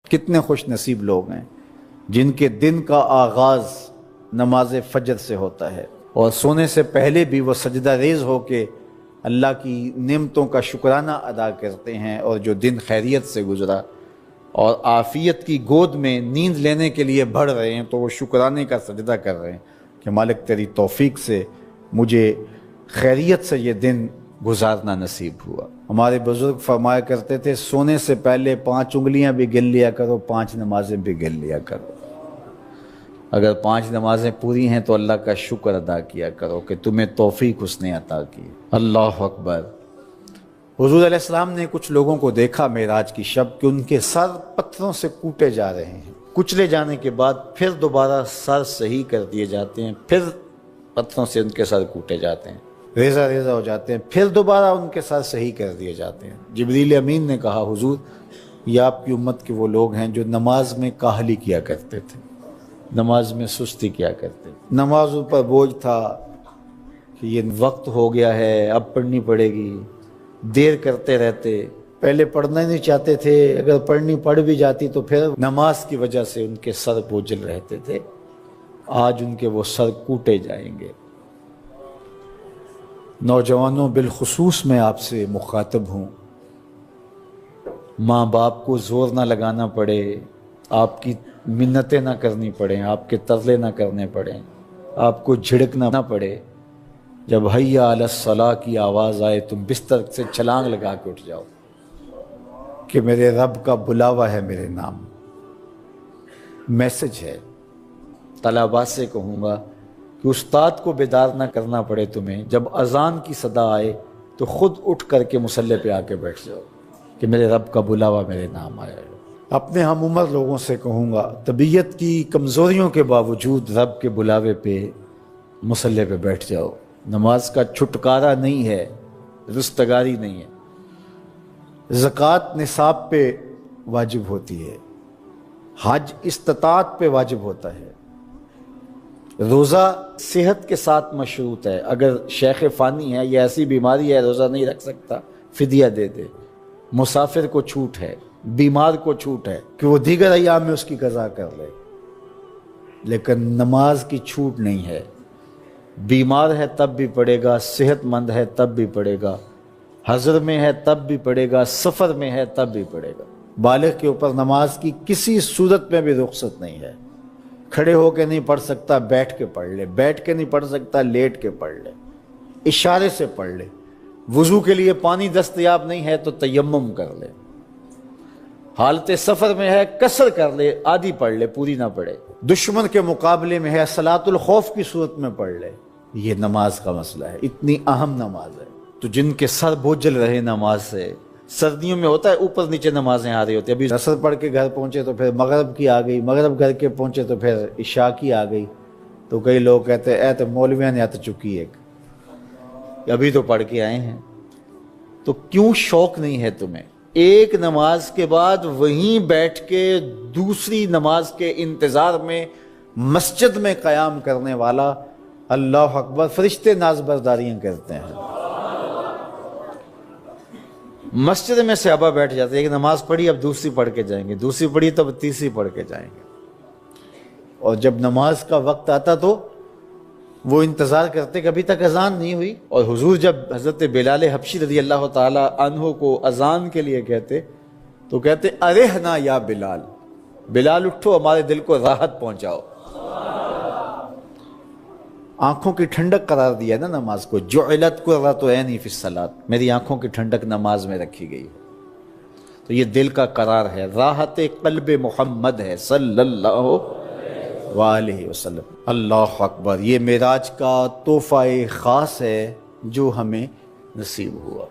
کتنے خوش نصیب لوگ ہیں جن کے دن کا آغاز نماز فجر سے ہوتا ہے اور سونے سے پہلے بھی وہ سجدہ ریز ہو کے اللہ کی نعمتوں کا شکرانہ ادا کرتے ہیں، اور جو دن خیریت سے گزرا اور عافیت کی گود میں نیند لینے کے لیے بڑھ رہے ہیں تو وہ شکرانے کا سجدہ کر رہے ہیں کہ مالک تیری توفیق سے مجھے خیریت سے یہ دن گزارنا نصیب ہوا۔ ہمارے بزرگ فرمایا کرتے تھے سونے سے پہلے 5 انگلیاں بھی گن لیا کرو، 5 نمازیں بھی گن لیا کرو۔ اگر 5 نمازیں پوری ہیں تو اللہ کا شکر ادا کیا کرو کہ تمہیں توفیق اس نے عطا کی۔ اللہ اکبر۔ حضور علیہ السلام نے کچھ لوگوں کو دیکھا معراج کی شب کہ ان کے سر پتھروں سے کوٹے جا رہے ہیں، کچلے جانے کے بعد پھر دوبارہ سر صحیح کر دیے جاتے ہیں، پھر پتھروں سے ان کے سر کوٹے جاتے ہیں، ریزہ ریزہ ہو جاتے ہیں، پھر دوبارہ ان کے سر صحیح کر دیے جاتے ہیں۔ جبریل امین نے کہا حضور یہ آپ کی امت کے وہ لوگ ہیں جو نماز میں کاہلی کیا کرتے تھے، نماز میں سستی کیا کرتے تھے، نمازوں پر بوجھ تھا کہ یہ وقت ہو گیا ہے اب پڑھنی پڑے گی، دیر کرتے رہتے، پہلے پڑھنا ہی نہیں چاہتے تھے، اگر پڑھنی پڑھ بھی جاتی تو پھر نماز کی وجہ سے ان کے سر بوجھل رہتے تھے۔ آج ان کے وہ سر کوٹے جائیں گے۔ نوجوانوں بالخصوص میں آپ سے مخاطب ہوں، ماں باپ کو زور نہ لگانا پڑے، آپ کی منتیں نہ کرنی پڑیں، آپ کے ترلے نہ کرنے پڑیں، آپ کو جھڑکنا نہ پڑے، جب حیا علی الصلاۃ کی آواز آئے تم بستر سے چھلانگ لگا کے اٹھ جاؤ کہ میرے رب کا بلاوا ہے میرے نام۔ میسج ہے۔ طلباء سے کہوں گا کہ استاد کو بیدار نہ کرنا پڑے تمہیں، جب اذان کی صدا آئے تو خود اٹھ کر کے مصلی پہ آ کے بیٹھ جاؤ کہ میرے رب کا بلاوا میرے نام آیا ہے۔ اپنے ہم عمر لوگوں سے کہوں گا طبیعت کی کمزوریوں کے باوجود رب کے بلاوے پہ مصلی پہ بیٹھ جاؤ۔ نماز کا چھٹکارا نہیں ہے، رستگاری نہیں ہے۔ زکوٰۃ نصاب پہ واجب ہوتی ہے، حج استطاعت پہ واجب ہوتا ہے، روزہ صحت کے ساتھ مشروط ہے۔ اگر شیخ فانی ہے یا ایسی بیماری ہے روزہ نہیں رکھ سکتا، فدیہ دے دے۔ مسافر کو چھوٹ ہے، بیمار کو چھوٹ ہے کہ وہ دیگر ایام میں اس کی قضا کر لے، لیکن نماز کی چھوٹ نہیں ہے۔ بیمار ہے تب بھی پڑھے گا، صحت مند ہے تب بھی پڑھے گا، حضر میں ہے تب بھی پڑھے گا، سفر میں ہے تب بھی پڑھے گا۔ بالغ کے اوپر نماز کی کسی صورت میں بھی رخصت نہیں ہے۔ کھڑے ہو کے نہیں پڑھ سکتا بیٹھ کے پڑھ لے، بیٹھ کے نہیں پڑھ سکتا لیٹ کے پڑھ لے، اشارے سے پڑھ لے۔ وضو کے لیے پانی دستیاب نہیں ہے تو تیمم کر لے، حالت سفر میں ہے قصر کر لے، آدھی پڑھ لے پوری نہ پڑھے۔ دشمن کے مقابلے میں ہے صلاۃ الخوف کی صورت میں پڑھ لے۔ یہ نماز کا مسئلہ ہے، اتنی اہم نماز ہے۔ تو جن کے سر بوجھل رہے نماز سے، سردیوں میں ہوتا ہے اوپر نیچے نمازیں آ رہی ہوتی ہیں، ابھی عصر پڑھ کے گھر پہنچے تو پھر مغرب کی آ گئی، مغرب گھر کے پہنچے تو پھر عشاء کی آ گئی، تو کئی لوگ کہتے ہیں اے تو مولویاں نے آت چکی ایک، ابھی تو پڑھ کے آئے ہیں۔ تو کیوں شوق نہیں ہے تمہیں؟ ایک نماز کے بعد وہیں بیٹھ کے دوسری نماز کے انتظار میں مسجد میں قیام کرنے والا، اللہ اکبر، فرشتے ناز برداریاں کرتے ہیں۔ مسجد میں صحابہ بیٹھ جاتے ہیں، ایک نماز پڑھی اب دوسری پڑھ کے جائیں گے، دوسری پڑھی تو اب تیسری پڑھ کے جائیں گے، اور جب نماز کا وقت آتا تو وہ انتظار کرتے کہ ابھی تک اذان نہیں ہوئی۔ اور حضور جب حضرت بلال حبشی رضی اللہ تعالی عنہ کو اذان کے لیے کہتے تو کہتے ارحنا یا بلال، بلال اٹھو ہمارے دل کو راحت پہنچاؤ۔ آنکھوں کی ٹھنڈک قرار دیا نا نماز کو، جعلت قرۃ عینی فی الصلاۃ، میری آنکھوں کی ٹھنڈک نماز میں رکھی گئی ہے۔ تو یہ دل کا قرار ہے، راحت قلب محمد ہے صلی اللہ وآلہ وسلم۔ اللہ اکبر، یہ معراج کا تحفہ خاص ہے جو ہمیں نصیب ہوا۔